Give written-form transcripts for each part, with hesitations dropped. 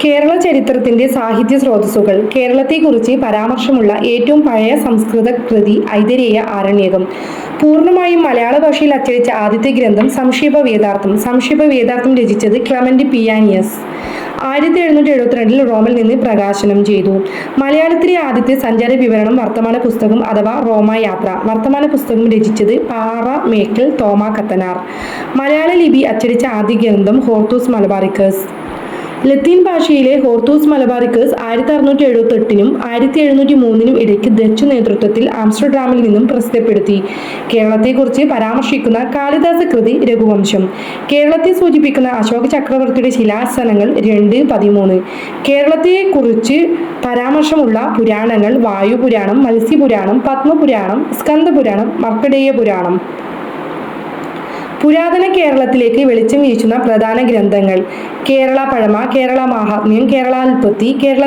കേരള ചരിത്രത്തിന്റെ സാഹിത്യ സ്രോതസ്സുകൾ. കേരളത്തെക്കുറിച്ച് പരാമർശമുള്ള ഏറ്റവും പഴയ സംസ്കൃത കൃതി ഐതരേയ ആരണ്യകം. പൂർണ്ണമായും മലയാള ഭാഷയിൽ അച്ചടിച്ച ആദ്യത്തെ ഗ്രന്ഥം സംക്ഷേപ വേദാർത്ഥം. സംക്ഷേപ വേദാർത്ഥം രചിച്ചത് ക്ലെമന്റ് പിയാനിയസ്. 1772 റോമിൽ നിന്ന് പ്രകാശനം ചെയ്തു. മലയാളത്തിലെ ആദ്യത്തെ സഞ്ചാര വിവരണം വർത്തമാന പുസ്തകം അഥവാ റോമായാത്ര. വർത്തമാന പുസ്തകം രചിച്ചത് പാറമേക്കൽ തോമാ കത്തനാർ. മലയാള ലിപി അച്ചടിച്ച ആദ്യ ഗ്രന്ഥം ഹോർത്തൂസ് മലബാറിക്കസ്. ലത്തീൻ ഭാഷയിലെ ഹോർത്തൂസ് മലബാറിക്കസ് 1678 1703 ഇടയ്ക്ക് ഡച്ചു നേതൃത്വത്തിൽ ആംസ്റ്റർഡാമിൽ നിന്നും പ്രസിദ്ധപ്പെടുത്തി. കേരളത്തെക്കുറിച്ച് പരാമർശിക്കുന്ന കാളിദാസ കൃതി രഘുവംശം. കേരളത്തെ സൂചിപ്പിക്കുന്ന അശോക ചക്രവർത്തിയുടെ ശിലാസനങ്ങൾ 2:13. കേരളത്തെക്കുറിച്ച് പരാമർശമുള്ള പുരാണങ്ങൾ വായുപുരാണം, മത്സ്യപുരാണം, പത്മപുരാണം, സ്കന്ദപുരാണം, മാർക്കണ്ഡേയ പുരാണം. പുരാതന കേരളത്തിലേക്ക് വെളിച്ചം വീശുന്ന പ്രധാന ഗ്രന്ഥങ്ങൾ: കേരള പഴമ, കേരള മാഹാത്മ്യം, കേരളോൽപ്പത്തി, കേരള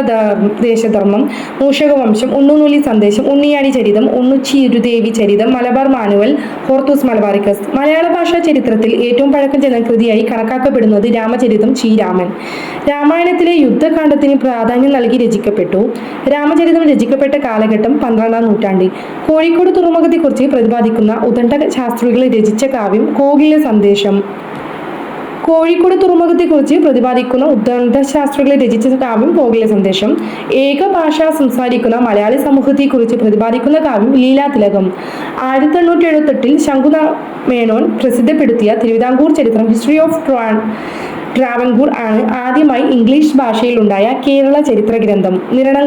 ദേശധർമ്മം, മൂഷകവംശം, ഉണ്ണുനൂലി സന്ദേശം, ഉണ്ണിയാടി ചരിതം, ഉണ്ണുചിരുദേവി ചരിതം, മലബാർ മാനുവൽ, ഹോർത്തൂസ് മലബാറിക്കസ്. മലയാള ഭാഷാ ചരിത്രത്തിൽ ഏറ്റവും പഴക്കം ചെന്ന കൃതിയായി കണക്കാക്കപ്പെടുന്നത് രാമചരിതം ചീരാമൻ. രാമായണത്തിലെ യുദ്ധകാണ്ഡത്തിന് പ്രാധാന്യം നൽകി രചിക്കപ്പെട്ടു. രാമചരിതം രചിക്കപ്പെട്ട കാലഘട്ടം 12-ാം നൂറ്റാണ്ട്. കോഴിക്കോട് തുറമുഖത്തെക്കുറിച്ച് പ്രതിപാദിക്കുന്ന ഉദണ്ഡ ശാസ്ത്രികൾ രചിച്ച കാവ്യം കോകില സന്ദേശം. കോഴിക്കോട് തുറമുഖത്തെക്കുറിച്ച് പ്രതിപാദിക്കുന്ന ഉദണ്ഡശാസ്ത്രികൾ രചിച്ച കാവ്യം കോകില സന്ദേശം. ഏക ഭാഷ സംസാരിക്കുന്ന മലയാളി സമൂഹത്തെക്കുറിച്ച് പ്രതിപാദിക്കുന്ന കാവ്യം ലീലാതിലകം. 1878 ശങ്കുമേനോൻ പ്രസിദ്ധപ്പെടുത്തിയ തിരുവിതാംകൂർ ചരിത്രം ഹിസ്റ്ററി ഓഫ് ട്രാവൻകൂർ ആണ് ആദ്യമായി ഇംഗ്ലീഷ് ഭാഷയിലുണ്ടായ കേരള ചരിത്ര ഗ്രന്ഥം. നിരണം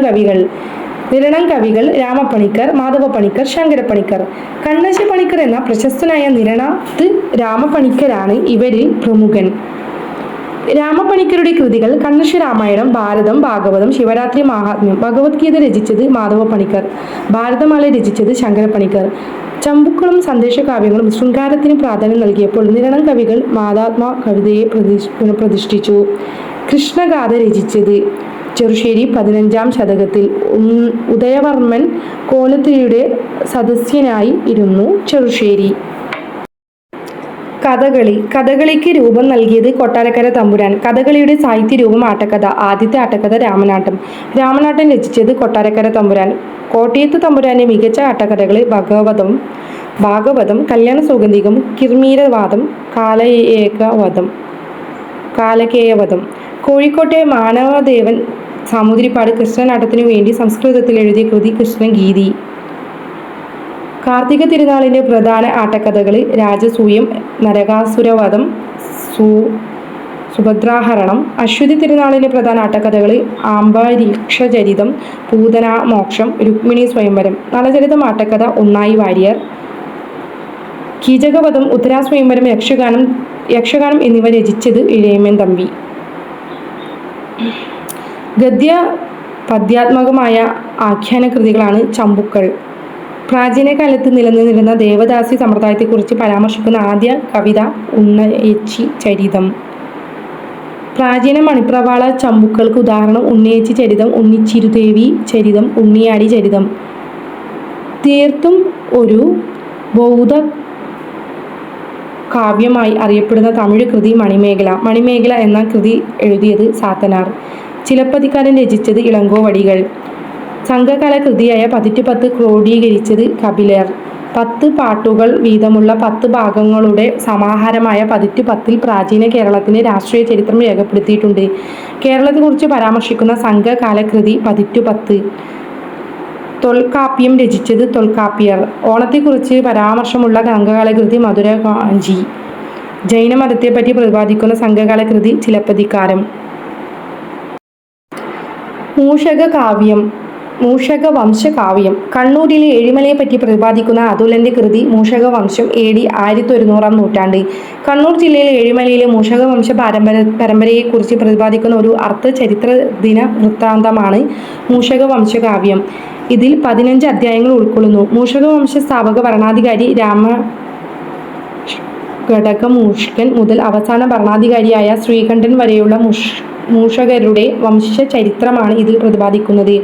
കവികൾ രാമപ്പണിക്കർ, മാധവപ്പണിക്കർ, ശങ്കരപ്പണിക്കർ. കണ്ണശ പണിക്കർ എന്ന പ്രശസ്തനായ നിരണത്ത് രാമപ്പണിക്കരാണ് ഇവരിൽ പ്രമുഖൻ. രാമപ്പണിക്കരുടെ കൃതികൾ കണ്ണശ രാമായണം, ഭാരതം, ഭാഗവതം, ശിവരാത്രി മാഹാത്മ്യം. ഭഗവത്ഗീത രചിച്ചത് മാധവപ്പണിക്കർ. ഭാരതമാല രചിച്ചത് ശങ്കരപ്പണിക്കർ. ചമ്പുക്കളും സന്ദേശകാവ്യങ്ങളും ശൃംഗാരത്തിന് പ്രാധാന്യം നൽകിയപ്പോൾ നിരണം കവികൾ മാതാത്മ കവിതയെ പുനഃപ്രതിഷ്ഠിച്ചു. കൃഷ്ണഗാഥ രചിച്ചത് ചെറുശ്ശേരി 15-ാം ശതകത്തിൽ. ഉദയവർമ്മൻ കോലത്തിരിയുടെ സദസ്യനായി ഇരുന്നു ചെറുശ്ശേരി. കഥകളിക്ക് രൂപം നൽകിയത് കൊട്ടാരക്കര തമ്പുരാൻ. കഥകളിയുടെ സാഹിത്യരൂപം ആട്ടക്കഥ. ആദ്യത്തെ ആട്ടക്കഥ രാമനാട്ടം. രാമനാട്ടം രചിച്ചത് കൊട്ടാരക്കര തമ്പുരാൻ. കോട്ടയത്ത് തമ്പുരാന്റെ മികച്ച ആട്ടക്കഥകളെ ഭാഗവതം, കല്യാണ സൗഗന്ധികം, കിർമീരവാദം, കാലകേയവധം. കോഴിക്കോട്ടെ മാനവദേവൻ സാമൂതിരിപ്പാട് കൃഷ്ണനാട്ടത്തിനു വേണ്ടി സംസ്കൃതത്തിൽ എഴുതിയ കൃതി കൃഷ്ണഗീതി. കാർത്തിക തിരുനാളിന്റെ പ്രധാന ആട്ടക്കഥകൾ രാജസൂയം, നരകാസുരവധം, സുഭദ്രാഹരണം. അശ്വതി തിരുനാളിന്റെ പ്രധാന ആട്ടക്കഥകൾ ആംബരീക്ഷചരിതം, പൂതനാമോക്ഷം, രുക്മിണി സ്വയംവരം. നളചരിതം ആട്ടക്കഥ ഉണ്ണായി വാര്യർ. കീചകവധം, ഉത്തരാസ്വയംവരം, യക്ഷഗാനം എന്നിവ രചിച്ചത് ഇഴയമ്മൻ തമ്പി. ഗദ്യ പദ്യാത്മകമായ ആഖ്യാന കൃതികളാണ് ചമ്പുക്കൾ. പ്രാചീന കാലത്ത് നിലനിന്നിരുന്ന ദേവദാസി സമ്പ്രദായത്തെക്കുറിച്ച് പരാമർശിക്കുന്ന ആദ്യ കവിത ഉണ്ണയച്ചി ചരിതം. പ്രാചീന മണിപ്രവാള ചമ്പുക്കൾക്ക് ഉദാഹരണം ഉണ്ണിയച്ചി ചരിതം, ഉണ്ണിച്ചിരുദേവി ചരിതം, ഉണ്ണിയാടി ചരിതം. തീർത്തും ഒരു ബൗദ്ധ കാവ്യമായി അറിയപ്പെടുന്ന തമിഴ് കൃതി മണിമേഖല എന്ന കൃതി എഴുതിയത് സാത്തനാർ. ചിലപ്പതികാരൻ രചിച്ചത് ഇളങ്കോവടികൾ. സംഘകാല കൃതിയായ 10 ക്രോഡീകരിച്ചത് കപിലർ. 10 പാട്ടുകൾ വീതമുള്ള 10 ഭാഗങ്ങളുടെ സമാഹാരമായ 10 പ്രാചീന കേരളത്തിന്റെ രാഷ്ട്രീയ ചരിത്രം രേഖപ്പെടുത്തിയിട്ടുണ്ട്. കേരളത്തെക്കുറിച്ച് പരാമർശിക്കുന്ന സംഘകാല കൃതി 10. തൊൽക്കാപ്യം രചിച്ചത് തൊൽക്കാപ്യർ. ഓണത്തെക്കുറിച്ച് പരാമർശമുള്ള സംഘകാല കൃതി മധുരകാഞ്ചി. ജൈനമതത്തെപ്പറ്റി പ്രതിപാദിക്കുന്ന സംഘകാല കൃതി ചിലപ്പതികാരം. മൂഷകവംശകാവ്യം. കണ്ണൂരിലെ ഏഴിമലയെപ്പറ്റി പ്രതിപാദിക്കുന്ന അതുലന്റെ കൃതി മൂഷകവംശം. AD 1100-ാം നൂറ്റാണ്ട്. കണ്ണൂർ ജില്ലയിലെ ഏഴിമലയിലെ മൂഷകവംശ പരമ്പരയെക്കുറിച്ച് പ്രതിപാദിക്കുന്ന ഒരു അർദ്ധചരിത്ര ദിന വൃത്താന്തമാണ് മൂഷകവംശകാവ്യം. ഇതിൽ 15 അധ്യായങ്ങൾ ഉൾക്കൊള്ളുന്നു. മൂഷകവംശ സ്ഥാപക ഭരണാധികാരി രാമഘടകമൂഷകൻ മുതൽ അവസാന ഭരണാധികാരിയായ ശ്രീകണ്ഠൻ വരെയുള്ള മൂഷകരുടെ വംശചരിത്രമാണ് ഇതിൽ പ്രതിപാദിക്കുന്നത്.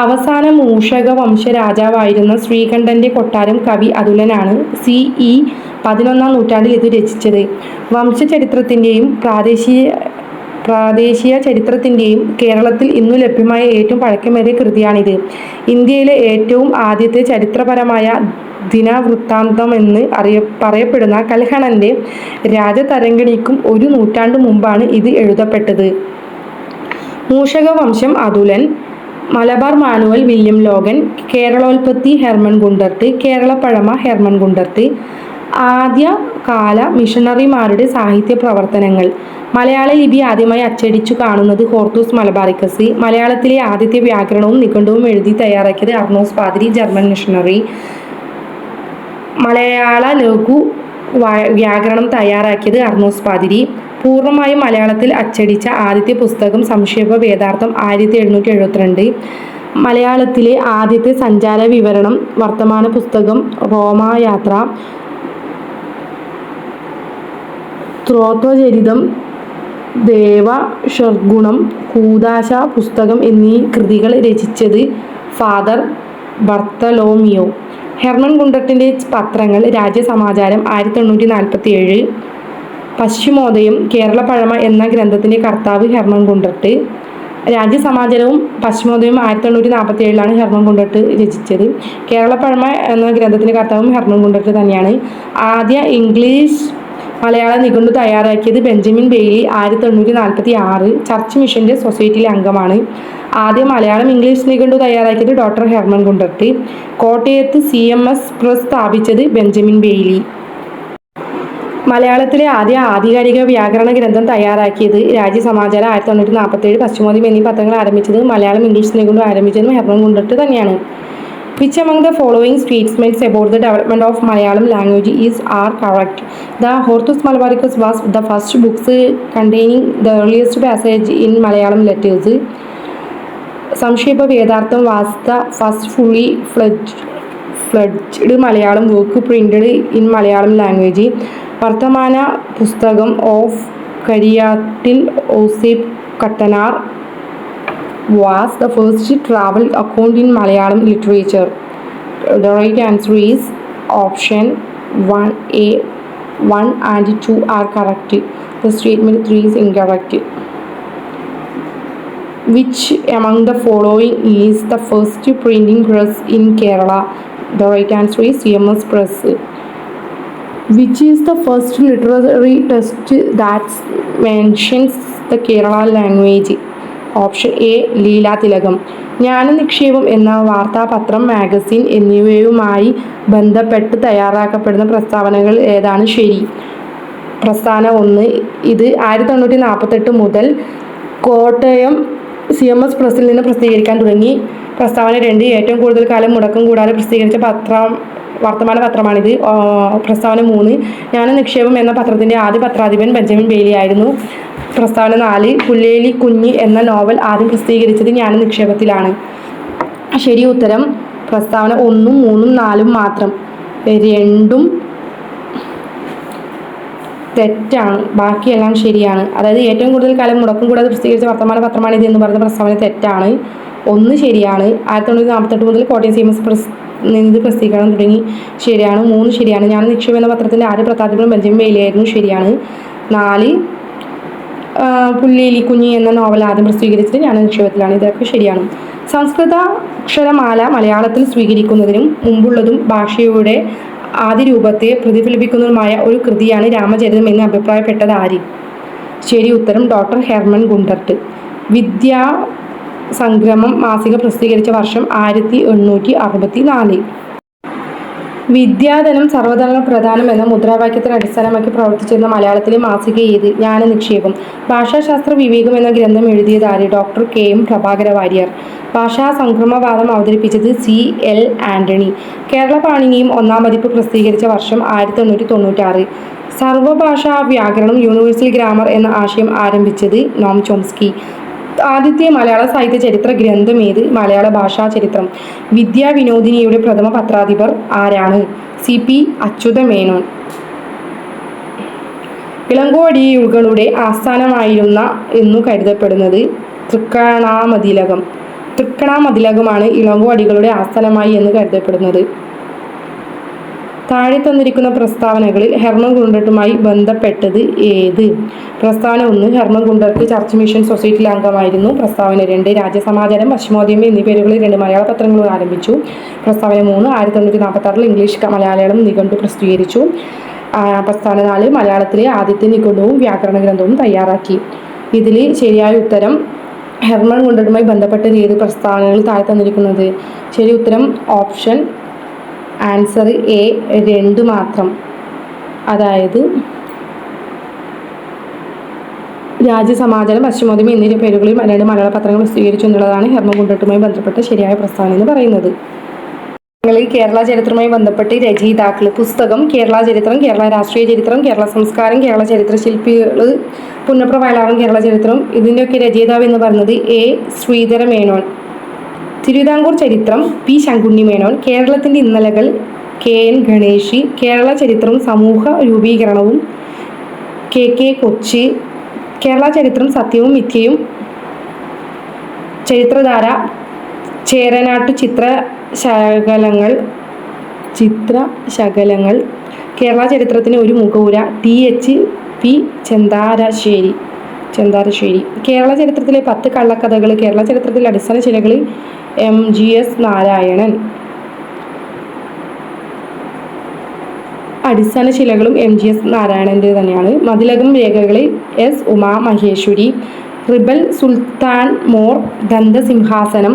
അവസാന മൂഷക വംശ രാജാവായിരുന്ന ശ്രീകണ്ഠന്റെ കൊട്ടാരം കവി അതുലനാണ് CE 11-ാം നൂറ്റാണ്ടിൽ ഇത് രചിച്ചത്. വംശചരിത്രത്തിൻ്റെയും പ്രാദേശിക ചരിത്രത്തിൻ്റെയും കേരളത്തിൽ ഇന്നു ലഭ്യമായ ഏറ്റവും പഴക്കമേറിയ കൃതിയാണിത്. ഇന്ത്യയിലെ ഏറ്റവും ആദ്യത്തെ ചരിത്രപരമായ ദിനവൃത്താന്തമെന്ന് പറയപ്പെടുന്ന കൽഹണന്റെ രാജതരംഗിണിക്കും ഒരു നൂറ്റാണ്ടു മുമ്പാണ് ഇത് എഴുതപ്പെട്ടത്. Mushakavamsham Athulan, Malabar manual William Logan, Keralolpathi Hermann Gundert, Keralappazhama Hermann Gundert. ആദ്യകാല മിഷണറിമാരുടെ സാഹിത്യ പ്രവർത്തനങ്ങൾ. മലയാള ലിപി ആദ്യമായി അച്ചടിച്ചു കാണുന്നത് ഹോർത്തൂസ് മലബാറിക്കസ്. മലയാളത്തിലെ ആദ്യത്തെ വ്യാകരണവും നിഘണ്ടുവും എഴുതി തയ്യാറാക്കിയത് അർണോസ് പാതിരി, ജർമ്മൻ മിഷണറി. മലയാള ലഘു വ്യാകരണം തയ്യാറാക്കിയത് അർണോസ് പാതിരി. പൂർണ്ണമായും മലയാളത്തിൽ അച്ചടിച്ച ആദ്യത്തെ പുസ്തകം സംക്ഷേപ വേദാർത്ഥം 1772. മലയാളത്തിലെ ആദ്യത്തെ സഞ്ചാര വിവരണം വർത്തമാന പുസ്തകം റോമായാത്ര. സ്തോത്രചരിതം, ദേവഷർഗുണം, കൂദാശ പുസ്തകം എന്നീ കൃതികൾ രചിച്ചത് ഫാദർ ബർത്തലോമിയോ. ഹെർമൻ ഗുണ്ടർട്ടിൻ്റെ പത്രങ്ങൾ രാജ്യസമാചാരം 1847, പശ്ചിമോദയം, കേരളപ്പഴമ എന്ന ഗ്രന്ഥത്തിൻ്റെ കർത്താവ് ഹെർമൻ ഗുണ്ടർട്ട്. രാജ്യസമാചാരവും പശ്ചിമോദയം 1847 ഹെർമൻ ഗുണ്ടർട്ട് രചിച്ചത്. കേരളപ്പഴമ എന്ന ഗ്രന്ഥത്തിൻ്റെ കർത്താവും ഹെർമൻ ഗുണ്ടർട്ട് തന്നെയാണ്. ആദ്യ ഇംഗ്ലീഷ് മലയാള നിഘണ്ടു തയ്യാറാക്കിയത് ബെഞ്ചമിൻ ബെയ്ലി 1846. ചർച്ച് മിഷൻ്റെ സൊസൈറ്റിയിലെ അംഗമാണ്. ആദ്യ മലയാളം ഇംഗ്ലീഷ് നിഘണ്ടു തയ്യാറാക്കിയത് ഡോക്ടർ ഹെർമൻ ഗുണ്ടർട്ട്. കോട്ടയത്ത് CMS പ്രസ് സ്ഥാപിച്ചത് ബെഞ്ചമിൻ ബെയ്ലി. മലയാളത്തിലെ ആദ്യ ആധികാരിക വ്യാകരണ ഗ്രന്ഥം തയ്യാറാക്കിയത് രാജ്യസമാചാരം 1847. പശ്ചിമോദയം എന്നീ പത്രങ്ങൾ ആരംഭിച്ചത് മലയാളം ഇംഗ്ലീഷ് നിഘണ്ടു ആരംഭിച്ചതും ഹെർമൻ ഗുണ്ടർട്ട് തന്നെയാണ്. Which among the following statements about the development of Malayalam language are correct? The Hortus Malabaricus was the first books containing the earliest passage in Malayalam letters. Samkshepa Vedartham was the first fully fledged Malayalam book printed in Malayalam language. Vartamana Pustakam of Kariyatil Osip Kattanar was the first travel account in Malayalam literature. The right answer is option 1A. 1 and 2 are correct. The statement 3 is incorrect. Which among the following is the first printing press in Kerala? The right answer is CMS Press. Which is the first literary text that mentions the Kerala language? Option A Leelathilakam. Jnananikshepam എന്ന വാർത്താപത്രം, magazine എന്നിവയുമായി ബന്ധപ്പെട്ട് തയ്യാറാക്കപ്പെടുന്ന പ്രസ്താവനകൾ ഏതാണ് ശരി? പ്രസ്താവന 1. ഇത് 1848 മുതൽ കോട്ടയം CMS പ്രസ്സിൽ നിന്ന് പ്രസിദ്ധീകരിക്കാൻ തുടങ്ങി. പ്രസ്താവന 2. ഏറ്റവും കൂടുതൽ കാലം മുടക്കം കൂടാതെ പ്രസിദ്ധീകരിച്ച വർത്തമാന പത്രമാണിത്. പ്രസ്താവന 3. ജ്ഞാനനിക്ഷേപം എന്ന പത്രത്തിൻ്റെ ആദ്യ പത്രാധിപൻ ബെഞ്ചമിൻ ബെയ്ലി ആയിരുന്നു. പ്രസ്താവന 4. പുല്ലേലി കുഞ്ഞ് എന്ന നോവൽ ആദ്യം പ്രസിദ്ധീകരിച്ചത് ജ്ഞാനനിക്ഷേപത്തിലാണ്. ശരി ഉത്തരം പ്രസ്താവന 1, 3, 4 മാത്രം. 2 തെറ്റാണ്, ബാക്കിയെല്ലാം ശരിയാണ്. അതായത് ഏറ്റവും കൂടുതൽ കാലം മുടക്കം കൂടാതെ പ്രസിദ്ധീകരിച്ച വർത്തമാന പത്രമാണിത് എന്ന് പറഞ്ഞ പ്രസ്താവന തെറ്റാണ്. 1 ശരിയാണ്. 1948 മുതൽ കോട്ടയം CMS പ്രസ് നിന്ന് പ്രസിദ്ധീകരണം തുടങ്ങി. ശരിയാണ്. 3 ശരിയാണ്. ജ്ഞാനനിക്ഷേപം എന്ന പത്രത്തിൻ്റെ ആദ്യ പത്രാധിപൻ ബെഞ്ചമിൻ ബെയ്ലി ആയിരുന്നു. ശരിയാണ്. 4. പുല്ലേലി കുഞ്ഞി എന്ന നോവൽ ആദ്യം പ്രസിദ്ധീകരിച്ചത് ജ്ഞാനനിക്ഷേപത്തിലാണ്. ഇതൊക്കെ ശരിയാണ്. സംസ്കൃത അക്ഷരമാല മലയാളത്തിൽ സ്വീകരിക്കുന്നതിനും മുമ്പുള്ളതും ഭാഷയുടെ ആദ്യ രൂപത്തെ പ്രതിഫലിപ്പിക്കുന്നതുമായ ഒരു കൃതിയാണ് രാമചരിതം എന്ന് അഭിപ്രായപ്പെട്ടത് ആര്? ശരി ഉത്തരം ഡോക്ടർ ഹെർമൻ ഗുണ്ടർട്ട്. വിദ്യാസംഗ്രമം മാസിക പ്രസിദ്ധീകരിച്ച വർഷം 1864. വിദ്യാധനം സർവ്വധർമ്മ പ്രധാനം എന്ന മുദ്രാവാക്യത്തിന് അടിസ്ഥാനമാക്കി പ്രവർത്തിച്ചിരുന്ന മലയാളത്തിലെ മാസിക ഏത്? ജ്ഞാനനിക്ഷേപം. ഭാഷാശാസ്ത്ര വിവേകം എന്ന ഗ്രന്ഥം എഴുതിയത് ആര്? Doctor KM Prabhakara Warrier. ഭാഷാ സംക്രമവാദം അവതരിപ്പിച്ചത് CL ആന്റണി. കേരള പാണിനിയും ഒന്നാം പതിപ്പ് പ്രസിദ്ധീകരിച്ച വർഷം 1896. സർവഭാഷാ വ്യാകരണം യൂണിവേഴ്സൽ ഗ്രാമർ എന്ന ആശയം ആരംഭിച്ചത് നോം ചോംസ്കി. ആദ്യത്തെ മലയാള സാഹിത്യ ചരിത്ര ഗ്രന്ഥം ഏത്? മലയാള ഭാഷാ ചരിത്രം. വിദ്യാവിനോദിനിയുടെ പ്രഥമ പത്രാധിപർ ആരാണ്? CP അച്യുതമേനോൻ. ഇളങ്കോവടികളുടെ ആസ്ഥാനമായിരുന്ന എന്നു കരുതപ്പെടുന്നത് തൃക്കണാമതിലകം. തൃക്കണാമതിലകമാണ് ഇളങ്കോവടികളുടെ ആസ്ഥാനമായി എന്ന് കരുതപ്പെടുന്നത്. താഴെ തന്നിരിക്കുന്ന പ്രസ്താവനകളിൽ ഹെർമൻ ഗുണ്ടർട്ടുമായി ബന്ധപ്പെട്ടത് ഏത്? പ്രസ്താവന 1, ഹെർമൻ ഗുണ്ടർട്ട് ചർച്ച് മിഷൻ സൊസൈറ്റിയിലെ അംഗമായിരുന്നു. പ്രസ്താവന 2, രാജ്യസമാചാരം, പശ്ചിമോദ്യമം എന്നീ പേരുകളിൽ 2 മലയാള പത്രങ്ങൾ ആരംഭിച്ചു. പ്രസ്താവന 3, 1946 ഇംഗ്ലീഷ് മലയാളം നിഘണ്ടു പ്രസിദ്ധീകരിച്ചു. പ്രസ്താവന 4, മലയാളത്തിലെ ആദ്യത്തെ നിഘണ്ടുവും വ്യാകരണ ഗ്രന്ഥവും തയ്യാറാക്കി. ഇതിൽ ശരിയായ ഉത്തരം ഹെർമൻ ഗുണ്ടർട്ടുമായി ബന്ധപ്പെട്ടത് ഏത് പ്രസ്താവനകൾ താഴെ തന്നിരിക്കുന്നത്? ശരി ഉത്തരം ഓപ്ഷൻ ആൻസർ എ 2 മാത്രം. അതായത് രാജ്യസമാചാരം, പശ്ചിമോദ്യമം എന്നീ പേരുകളിൽ 2 മലയാള പത്രങ്ങൾ പ്രസിദ്ധീകരിച്ചു എന്നുള്ളതാണ് ഹെർമൻ ഗുണ്ടർട്ടുമായി ബന്ധപ്പെട്ട ശരിയായ പ്രസ്താവന എന്ന് പറയുന്നത്. കേരള ചരിത്രവുമായി ബന്ധപ്പെട്ട് രചയിതാക്കൾ: പുസ്തകം കേരള ചരിത്രം, കേരള രാഷ്ട്രീയ ചരിത്രം, കേരള സംസ്കാരം, കേരള ചരിത്രശില്പികൾ, പുന്നപ്ര വയലാറും കേരള ചരിത്രം. ഇതിൻ്റെയൊക്കെ രചയിതാവ് എന്ന് പറയുന്നത് എ ശ്രീധര മേനോൻ. തിരുവിതാംകൂർ ചരിത്രം പി ശങ്കുണ്ണി മേനോൻ. കേരളത്തിൻ്റെ ഇന്നലകൾ കെ.എൻ. ഗണേഷ്. കേരള ചരിത്രവും സമൂഹ രൂപീകരണവും കെ.കെ. കൊച്ച്. കേരള ചരിത്രം സത്യവും മിഥ്യയും ചരിത്രധാര ചേരനാട്ടു ചിത്രശകലങ്ങൾ. കേരള ചരിത്രത്തിന് ഒരു മുഖവുര ടി.എച്ച്. പി. ചെന്താരശ്ശേരി. കേരള ചരിത്രത്തിലെ 10 കള്ളക്കഥകൾ. കേരള ചരിത്രത്തിലെ അടിസ്ഥാന ശിലകൾ എം.ജി.എസ്. നാരായണൻ. അടിസ്ഥാന ശിലകളും എം.ജി.എസ്. നാരായണൻ്റെ തന്നെയാണ്. മതിലകം രേഖകൾ എസ്. ഉമാ മഹേശ്വരി. റിബൽ സുൽത്താൻ more. ദന്തസിംഹാസനം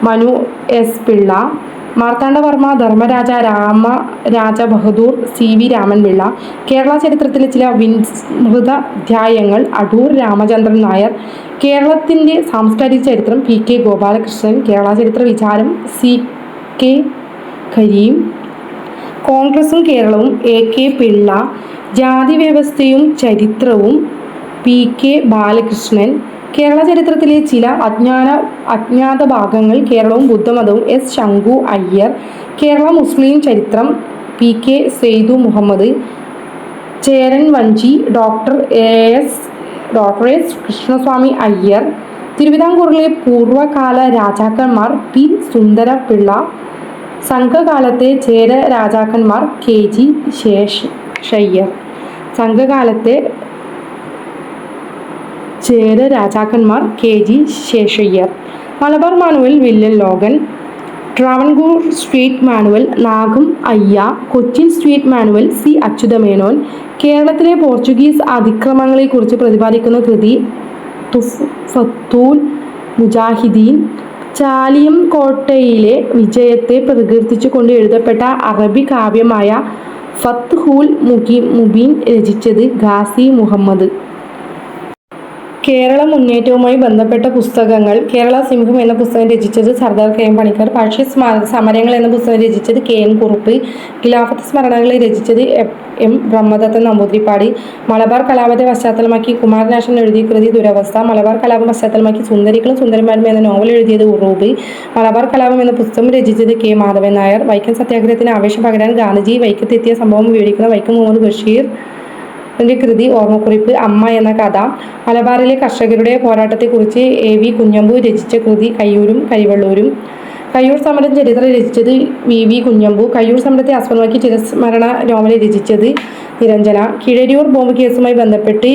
Manu S. Pillai. Marthanda Varma Dharmaraja Ramaraja Bahadur CV. Raman Pillai. Kerala ചരിത്രത്തിലെ ചില വിസ്മൃതാധ്യായങ്ങൾ അടൂർ രാമചന്ദ്രൻ നായർ. കേരളത്തിൻ്റെ സാംസ്കാരിക ചരിത്രം പി.കെ. ഗോപാലകൃഷ്ണൻ. കേരള ചരിത്ര വിചാരം സി.കെ. കരീം. കോൺഗ്രസും കേരളവും എ.കെ. പിള്ള. ജാതിവ്യവസ്ഥയും ചരിത്രവും പി.കെ. ബാലകൃഷ്ണൻ. കേരള ചരിത്രത്തിലെ ചില അജ്ഞാത ഭാഗങ്ങൾ കേരളവും ബുദ്ധമതവും എസ്. ശങ്കു അയ്യർ. കേരള മുസ്ലിം ചരിത്രം പി.കെ. സെയ്തു മുഹമ്മദ്. ചേരൻ വഞ്ചി ഡോക്ടർ എസ്. കൃഷ്ണസ്വാമി അയ്യർ. തിരുവിതാംകൂറിലെ പൂർവ്വകാല രാജാക്കന്മാർ പി. സുന്ദരപിള്ള. സംഘകാലത്തെ ചേര രാജാക്കന്മാർ കെ.ജി. ശേഷയ്യർ. സംഘകാലത്തെ ചേര രാജാക്കന്മാർ കെ.ജി. ശേഷയ്യർ. Malabar manual William Logan. Travancore street manual നാഗം അയ്യ. Cochin street manual C. Achutha Menon. കേരളത്തിലെ പോർച്ചുഗീസ് അതിക്രമങ്ങളെക്കുറിച്ച് പ്രതിപാദിക്കുന്ന കൃതി തുഫത്തുൽ മുജാഹിദീൻ. ചാലിയം കോട്ടയിലെ വിജയത്തെ പ്രകീർത്തിച്ചുകൊണ്ട് എഴുതപ്പെട്ട അറബി കാവ്യമായ ഫത്ഹുൽ മുബീൻ രചിച്ചത് ഖാസി മുഹമ്മദ്. കേരള മുന്നേറ്റവുമായി ബന്ധപ്പെട്ട പുസ്തകങ്ങൾ: കേരള സിംഹം എന്ന പുസ്തകം രചിച്ചത് സർദാർ കെ.എം. പണിക്കർ. പഴശ്ശി സമരങ്ങൾ എന്ന പുസ്തകം രചിച്ചത് കെ.എൻ. കുറുപ്പ്. ഖിലാഫത്ത് സ്മരണകൾ രചിച്ചത് എം. ബ്രഹ്മദത്തൻ നമ്പൂതിരിപ്പാട്. മലബാർ കലാപത്തെ പശ്ചാത്തലമാക്കി കുമാരനാശൻ എഴുതിയ കൃതി ദുരവസ്ഥ. മലബാർ കലാപം പശ്ചാത്തലമാക്കി സുന്ദരികളും സുന്ദരന്മാരും എന്ന നോവൽ എഴുതിയത് ഉറൂബ്. മലബാർ കലാപം എന്ന പുസ്തകം രചിച്ചത് കെ. മാധവൻ നായർ. വൈക്കം സത്യാഗ്രഹത്തിന് ആവേശം പകരാൻ ഗാന്ധിജി വൈക്കത്തെത്തിയ സംഭവം വിവരിക്കുന്ന വൈക്കം മുഹമ്മദ് ബഷീർ കൃതി ഓർമ്മക്കുറിപ്പ്. അമ്മ എന്ന കഥ. മലബാറിലെ കർഷകരുടെ പോരാട്ടത്തെക്കുറിച്ച് എ.വി. കുഞ്ഞമ്പു രചിച്ച കൃതി കയ്യൂരും കരിവള്ളൂരും. കയ്യൂർ സമരം ചരിത്രം രചിച്ചത് വി.വി. കുഞ്ഞമ്പു. കയ്യൂർ സമരത്തെ ആസ്പദമാക്കി ചിരസ്മരണ നോവൽ രചിച്ചത് നിരഞ്ജന. കീഴരിയൂർ ബോംബ് കേസുമായി ബന്ധപ്പെട്ട്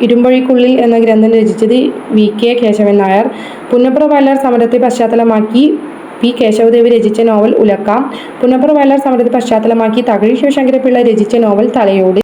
ഇരുമ്പഴിക്കുള്ളിൽ എന്ന ഗ്രന്ഥം രചിച്ചത് വി.കെ. കേശവൻ നായർ. പുന്നപ്ര വയലാർ സമരത്തെ പശ്ചാത്തലമാക്കി പി. കേശവദേവ് രചിച്ച നോവൽ ഉലക്ക. പുന്നപ്ര വയലാർ സമരത്തെ പശ്ചാത്തലമാക്കി തകഴി ശിവശങ്കരപിള്ള രചിച്ച നോവൽ തലയോട്.